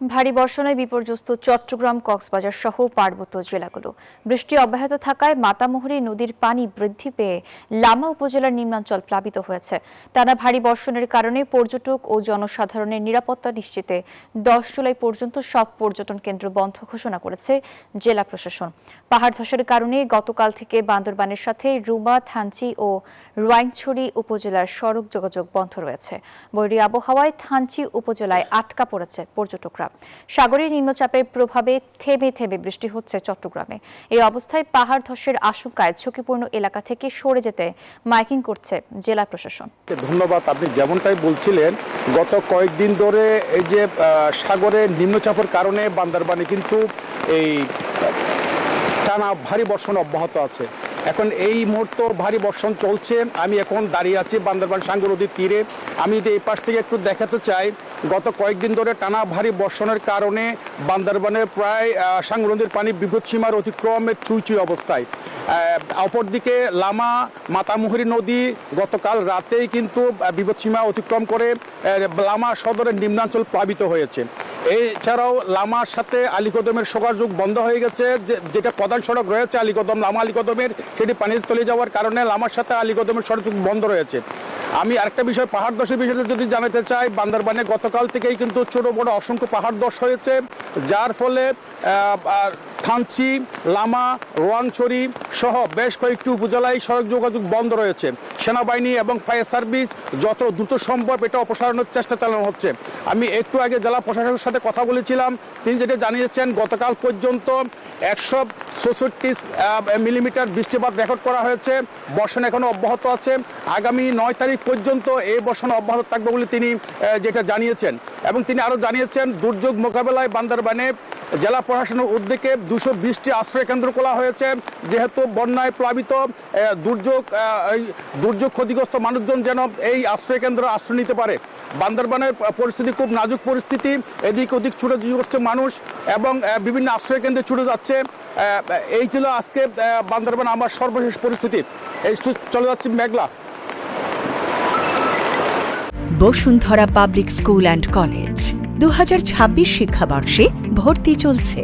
ভারী বর্ষণে বিপর্যস্ত চট্টগ্রাম, কক্সবাজার সহ পার্বত্য জেলাগুলো। বৃষ্টি অব্যাহত থাকায় মাতামুহুরী নদীর পানি বৃদ্ধি পেয়ে লামা উপজেলার নিম্নাঞ্চল প্লাবিত হয়েছে। টানা ভারী বর্ষণের কারণে পর্যটক ও জনসাধারণের নিরাপত্তা নিশ্চিতে 10 জুলাই পর্যন্ত সব পর্যটন কেন্দ্র বন্ধ ঘোষণা করেছে জেলা প্রশাসন। পাহাড় ধসের কারণে গতকাল থেকে বান্দরবানের সাথে রুমা, থানচি ও রোয়াংছড়ি উপজেলার সড়ক যোগাযোগ বন্ধ রয়েছে। বৈরী আবহাওয়ায় থানচি উপজেলায় আটকা পড়েছে পর্যটকরা। সাগরের নিম্নচাপের প্রভাবে থেমে থেমে বৃষ্টি হচ্ছে চট্টগ্রামে। এই অবস্থায় পাহাড় ধসের আশঙ্কায় ঝুঁকিপূর্ণ এলাকা থেকে সরে যেতে মাইকিং করছে জেলা প্রশাসন। ধন্যবাদ। আপনি যেমনটাই বলছিলেন, গত কয়েকদিন ধরে এই যে সাগরের নিম্নচাপের কারণে বান্দরবানে কিন্তু এই টানা ভারী বর্ষণ অব্যাহত আছে। এখন এই মুহূর্তে ভারী বর্ষণ চলছে। আমি এখন দাঁড়িয়ে আছি বান্দরবান সাঙ্গু নদীর তীরে। আমি যদি এই পাশ থেকে একটু দেখাতে চাই, গত কয়েকদিন ধরে টানা ভারী বর্ষণের কারণে বান্দরবানের প্রায় সাঙ্গু নদীর পানি বিপদসীমার অতিক্রমের চুই অবস্থায়। অপরদিকে লামা, মাতামুহুরী নদী গতকাল রাতেই কিন্তু বিপদসীমা অতিক্রম করে লামা সদরের নিম্নাঞ্চল প্লাবিত হয়েছে। এছাড়াও লামার সাথে আলীকদমের যোগাযোগ বন্ধ হয়ে গেছে। যেটা প্রধান সড়ক রয়েছে আলীকদম, লামা আলীকদমের, সেটি পানিতে তলিয়ে যাওয়ার কারণে লামার সাথে আলীকদমের সড়ক বন্ধ রয়েছে। আমি আরেকটা বিষয়, পাহাড় ধসের বিষয়টা যদি জানাতে চাই, বান্দরবানে গতকাল থেকেই কিন্তু ছোট বড় অসংখ্য পাহাড় ধস হয়েছে, যার ফলে থানচি, লামা, রোয়াংছড়ি সহ বেশ কয়েকটি উপজেলায় সড়ক যোগাযোগ বন্ধ রয়েছে। সেনাবাহিনী এবং ফায়ার সার্ভিস যত দ্রুত সম্ভব এটা অপসারণের চেষ্টা চালানো হচ্ছে। আমি একটু আগে জেলা প্রশাসনের সাথে কথা বলেছিলাম, তিনি যেটা জানিয়েছেন গতকাল পর্যন্ত 166 মিলিমিটার বৃষ্টিপাত রেকর্ড করা হয়েছে। বর্ষণ এখনো অব্যাহত আছে। আগামী 9 তারিখ পর্যন্ত এই বর্ষণ অব্যাহত থাকবে বলে তিনি যেটা জানিয়েছেন। এবং তিনি আরও জানিয়েছেন দুর্যোগ মোকাবেলায় বান্দরবানে জেলা প্রশাসনের উদ্যোগে 220টি আশ্রয় কেন্দ্র খোলা হয়েছে। যেহেতু বন্যায় প্লাবিত দুর্যোগ ক্ষতিগ্রস্ত মানুষজন যেন এই আশ্রয় কেন্দ্রে আশ্রয় নিতে পারে। বান্দরবানের পরিস্থিতি খুব নাজুক পরিস্থিতি, এদিক ওদিক ছুটে যাচ্ছে মানুষ এবং বিভিন্ন আশ্রয় কেন্দ্রে ছুটে যাচ্ছে। এই ছিল আজকে বান্দরবান আমার সর্বশেষ পরিস্থিতি। এই চলে যাচ্ছে মেঘলা। Bashundhara public school and college 2026 শিক্ষাবর্ষে ভর্তি চলছে।